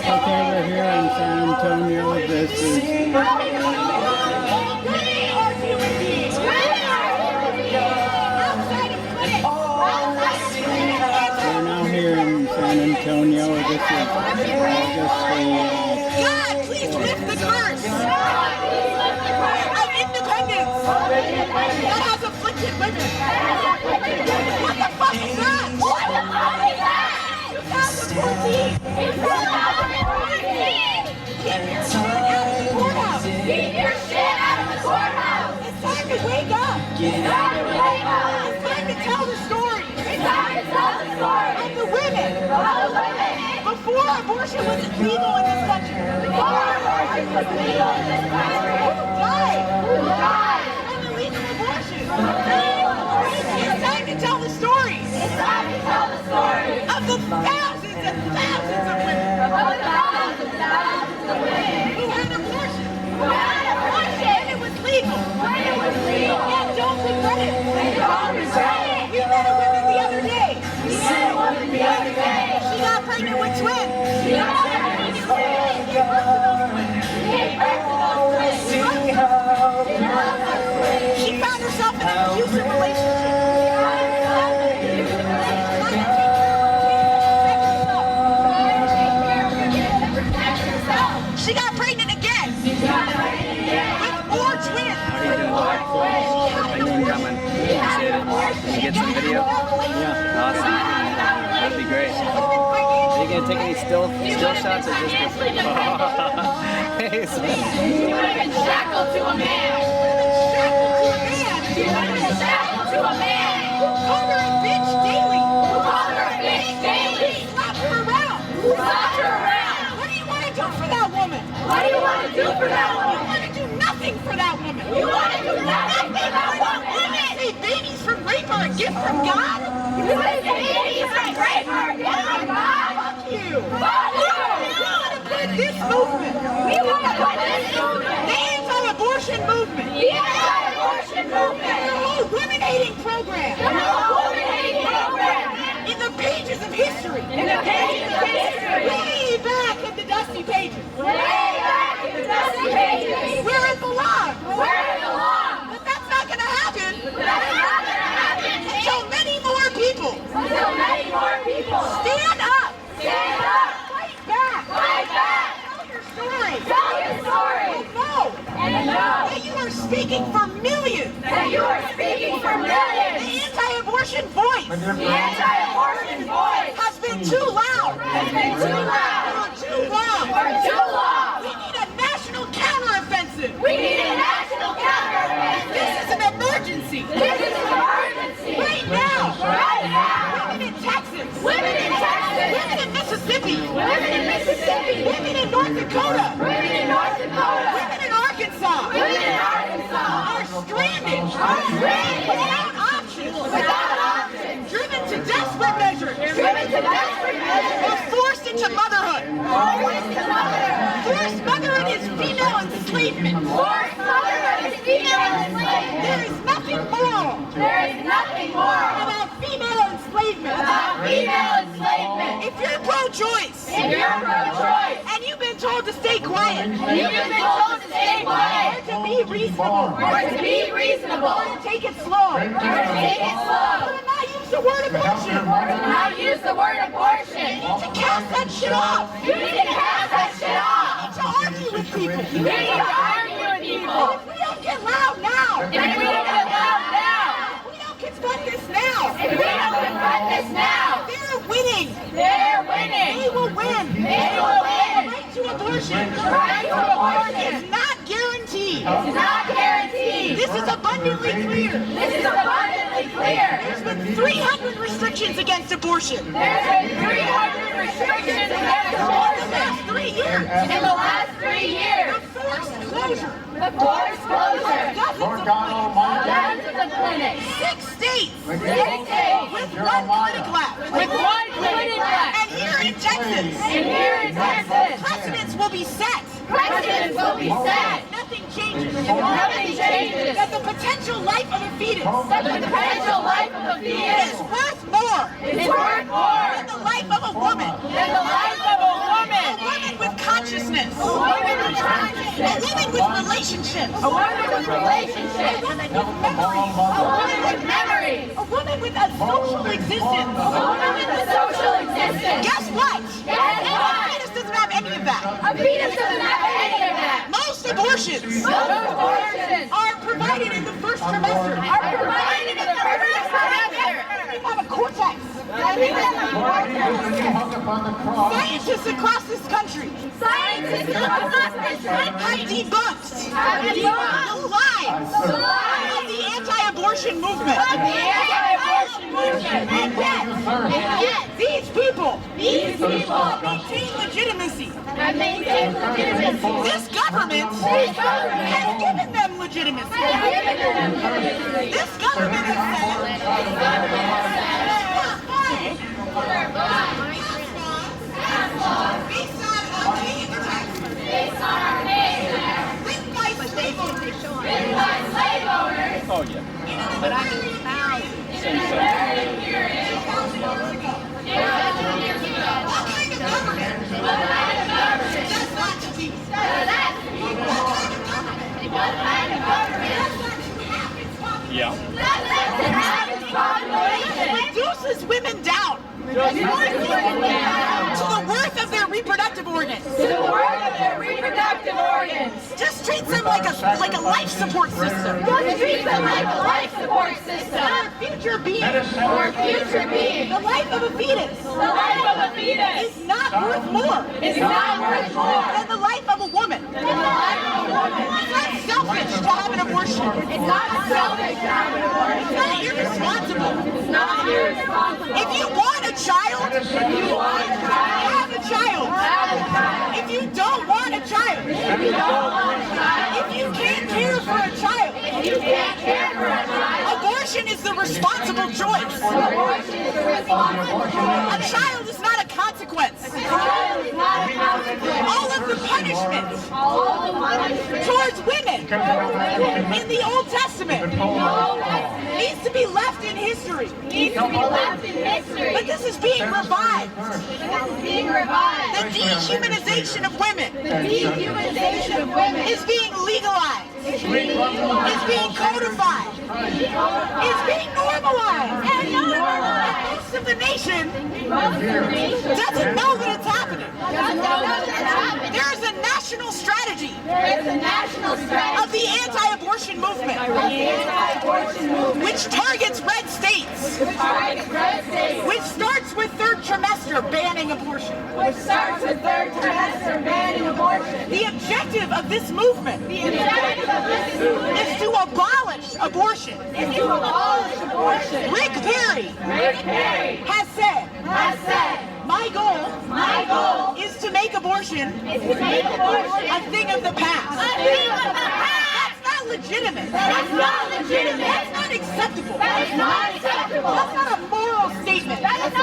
Okay, we're here in San Antonio. This is... We're now here in San Antonio. This is August the... God, please lift the curse of independence that has afflicted women. What the fuck is that? What the fuck is that? 2014! Keep your shit out of the courthouse! Keep your shit out of the courthouse! It's time to wake up! It's time to wake up! It's time to tell the story! It's time to tell the story! Of the women! Of the women! Before abortion was legal in this country! Before abortion was legal in this country! Who died? Who died? From illegal abortion! From illegal abortion! It's time to tell the story! It's time to tell the story! Of the thousands and thousands of women! Of the thousands and thousands of women! Who had abortion! Who had abortion! When it was legal! When it was legal! And don't regret it! And don't regret it! We met a woman the other day! We met a woman the other day! She got pregnant with twins! She got pregnant with twins! She gave birth to those twins! She gave birth to those twins! She loves those twins! She found herself in an abusive relationship! She got pregnant again! With more twins! Did you get some video? Yeah. Awesome. That'd be great. Are you gonna take any still shots or just hey, so You would have been shackled to a man! You would have been shackled to a man! Who called her a bitch daily? Who called her a bitch daily? Slapped her around! Who slapped her around? What do you want to do for that woman? What do you want to do for that woman? You want to do nothing for that woman! You want to do nothing for that woman! Say babies from rape are a gift from God? You say babies from rape are a gift from God? Fuck you! Fuck you! We want to put this movement! We want to put this movement! The anti-abortion movement! The anti-abortion movement! The whole women-hating program! The whole women-hating program! In the pages of history! In the pages of history! Way back in the dusty pages! Way back in the dusty pages! Where it belongs! Where it belongs! But that's not gonna happen! That's not gonna happen! Until many more people! Until many more people! Stand up! Stand up! Fight back! Fight back! Tell your story! Tell your story! And know! And know! That you are speaking for millions! That you are speaking for millions! The anti-abortion voice! The anti-abortion voice! Has been too loud! Has been too loud! For too long! For too long! We need a national counteroffensive! We need a national counteroffensive! This is an emergency! This is an emergency! Right now! Right now! Women in Texas! Women in Texas! Women in Mississippi! Women in Mississippi! Women in North Dakota! Women in North Dakota! Women in Arkansas! Women in Arkansas! Are stranded! Are stranded! Without options! Without options! Driven to desperate measures! Driven to desperate measures! Or forced into motherhood! Forced into motherhood! Forced motherhood is female enslavement! Forced motherhood is female enslavement! There is nothing moral! There is nothing moral! About female enslavement! About female enslavement! If you're pro-choice! If you're pro-choice! And you've been told to stay quiet! And you've been told to stay quiet! Or to be reasonable! Or to be reasonable! Or to take it slow! Or to take it slow! Or to not use the word abortion! Or to not use the word abortion! You need to cast that shit off! You need to cast that shit off! You need to argue with people! You need to argue with people! If we don't get loud now! If we don't get loud now! If we don't confront this now! If we don't confront this now! They're winning! They're winning! They will win! They will win! The right to abortion! The right to abortion is not guaranteed! It's not guaranteed! This is abundantly clear! This is abundantly clear! There's been 300 restrictions against abortion! There's been 300 restrictions against abortion! In the last 3 years! In the last 3 years! The forced closure! The forced closure! Dozens of clinics! 6 states! 6 states! With one clinic left! With one clinic left! And here in Texas! And here in Texas! Precedents will be set! Precedents will be set! Nothing changes! Nothing changes! That the potential life of a fetus! That the potential life of a fetus! Is worth more! Is worth more! Than the life of a woman! Than the life of a woman! A woman consciousness. A woman with relationships. A woman with relationships. A woman with memory. A woman with memory. A woman with a social existence. A woman with a social existence. Guess what? Guess what? A fetus doesn't have any of that. A fetus doesn't have any of that. Most abortions are provided in the first trimester. You have a cortex. Scientists across this country have debunked the lies of the anti-abortion movement. And yet, these people maintain legitimacy. This government has given them legitimacy. This government has said, based on our name, written by slave owners. Oh yeah. But I mean, what kind of government does that to be? What kind of government Yeah. reduces women down to the worth of their reproductive organs. Just treats them like a life support system. Or a future being. The life of a fetus. Is not worth more. Than the life of a woman. It's not selfish to have an abortion. It's not irresponsible. If you want a child, have a child. If you don't want a child, if you can't care for a child, abortion is the responsible choice. A child is not a consequence. All of the punishment towards women in the Old Testament needs to be left in history. But this is being revived. The dehumanization of women is being legalized. Is being codified. Is being normalized. And most of the nation doesn't know that it's happening. There is a national strategy of the anti-abortion movement, which targets red states, which starts with third trimester banning abortion. The objective of this movement is to abolish abortion. Rick Perry has said, my goal is to make abortion a thing of the past. That's not legitimate. That's not acceptable. That's not a moral statement. That's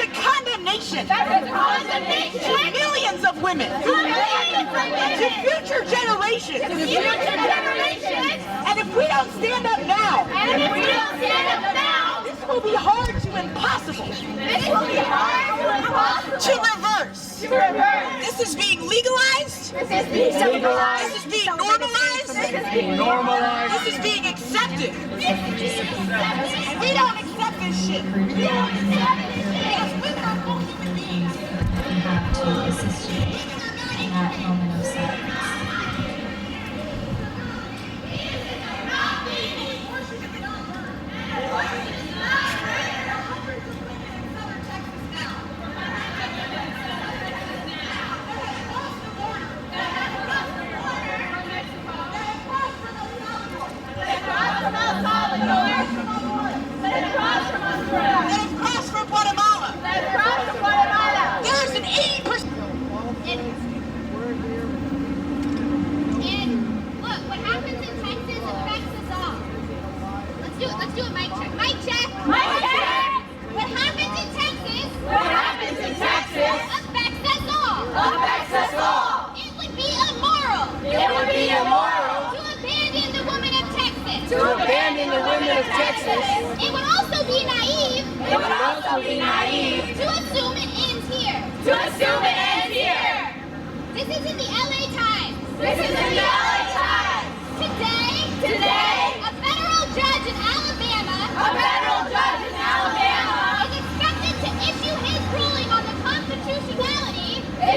a condemnation. To millions of women. To future generations. And if we don't stand up now, this will be hard to impossible. To reverse. This is being legalized. This is being normalized. This is being accepted. And we don't accept this shit. Because women are full human beings. We have to assist you in that moment of silence. There's an 80%. And look, what happens in Texas affects us all. Let's do a mic check. Mic check. What happens in Texas affects us all. It would be immoral. To abandon the women of Texas. It would also be naive. To assume it ends here. This is in the LA Times. This is in the LA Times. Today, a federal judge in Alabama is expected to issue his ruling on the constitutionality of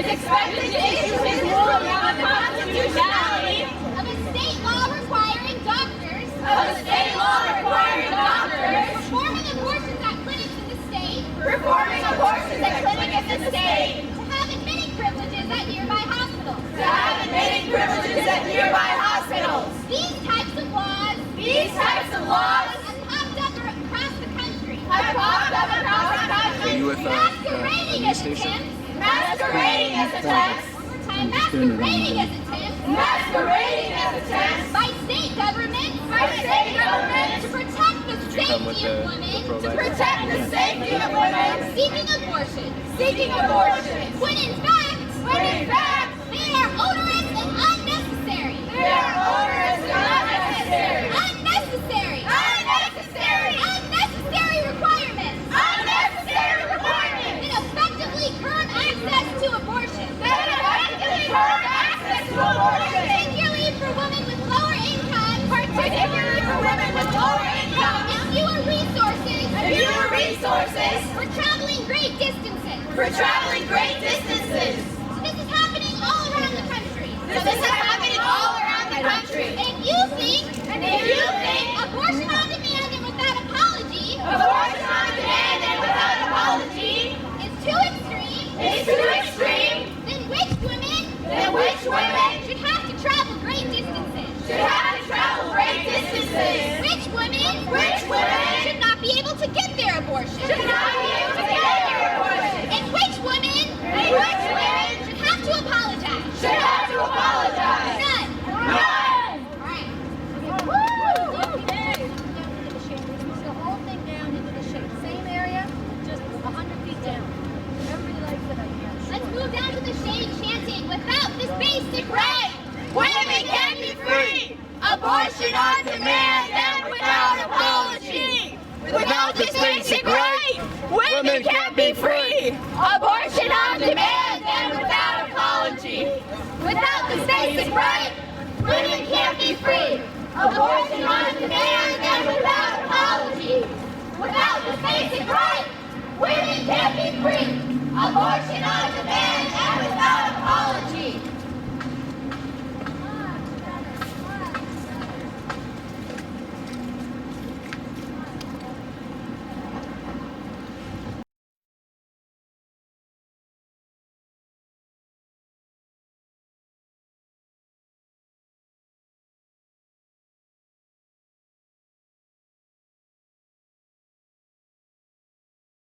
a state law requiring doctors performing abortions at clinics in the state to have admitting privileges at nearby hospitals. These types of laws have popped up across the country. Are you with Masquerading news as station? attempts by state governments to protect the come with safety the of women seeking abortion. When in fact they are onerous and unnecessary. Unnecessary requirements that effectively curb access to abortion. Particularly for women with lower incomes and fewer resources for traveling great distances. So this is happening all around the country. If you think abortion on demand and without apology is too extreme, then which women should have to travel great distances? Which women should not be able to get their abortion? And which women should have to apologize? None. Right. The whole thing down into the shade. Same area, just 100 feet down. Everybody likes it, I guess. Let's move down to the shade chanting without this basic right. Women can be free. Abortion on demand and without apology. Without this basic right, women can't be free. Abortion on demand and without apology. Without this basic right, women can't be free. Abortion on demand and without apology. Without this basic right, women can't be free. Abortion on demand